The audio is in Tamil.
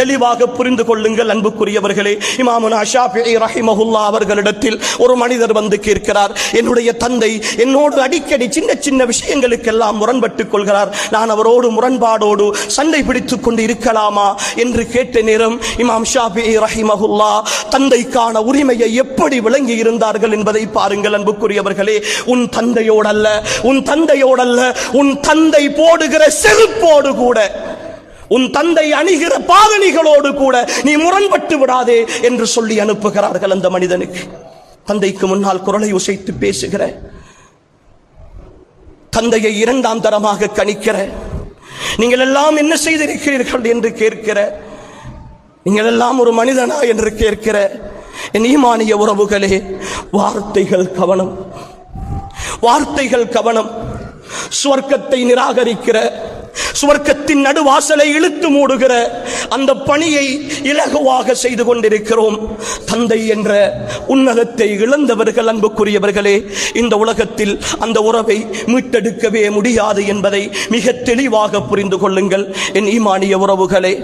தெளிவாக புரிந்து கொள்ளுங்கள் அன்புக்குரியவர்களே. இமாமுனா ஷாஃபிஈ ரஹிமஹுல்லாஹ் அவர்களிடத்தில் ஒரு மனிதர் வந்து கேட்கிறார், என்னுடைய தந்தை என்னோடு அடிக்கடி சின்ன சின்ன விஷயங்களுக்கெல்லாம் முரண்பட்டுக் கொள்கிறார், நான் அவரோடு முரண்பாடோடு சண்டை பிடித்துக் கொண்டு இருக்கலாமா என்று கேட்ட நேரம் இமாம் ஷாஃபிஈ ரஹிமஹுல்லாஹ் தந்தைக்கான உரிமையை எப்படி விளங்கி இருந்தார்கள் என்பதை பாருங்கள் அன்புக்குரியவர்களே. உன் தந்தையோடல்ல, உன் தந்தையோடல்ல, உன் தந்தை போடுகிற செருப்போடு கூட, உன் தந்தை அணிகிற பாதணிகளோடு கூட நீ முரண்பட்டு விடாதே என்று சொல்லி அனுப்புகிறார்கள் அந்த மனிதனுக்கு. தந்தைக்கு முன்னால் குரலை உசைத்து பேசுகிற, தந்தையை இரண்டாம் தரமாக கணிக்கிற, நீங்கள் எல்லாம் என்ன செய்திருக்கிறீர்கள் என்று கேட்கிற, நீங்கள் எல்லாம் ஒரு மனிதனா என்று கேட்கிற என் ஈமானிய உறவுகளே, வார்த்தைகள் கவனம், வார்த்தைகள் கவனம். சுவர்க்கத்தை நிராகரிக்கிற, சுவர்க்கத்தின் நடுவாசலை இழுத்து மூடுகிற அந்த பணியை இலகுவாக செய்து கொண்டிருக்கிறோம். தந்தை என்ற உன்னதத்தை இழந்தவர்கள் அன்புக்குரியவர்களே, இந்த உலகத்தில் அந்த உறவை மீட்டெடுக்கவே முடியாது என்பதை மிக தெளிவாக புரிந்து கொள்ளுங்கள் என் ஈமானிய உறவுகளே.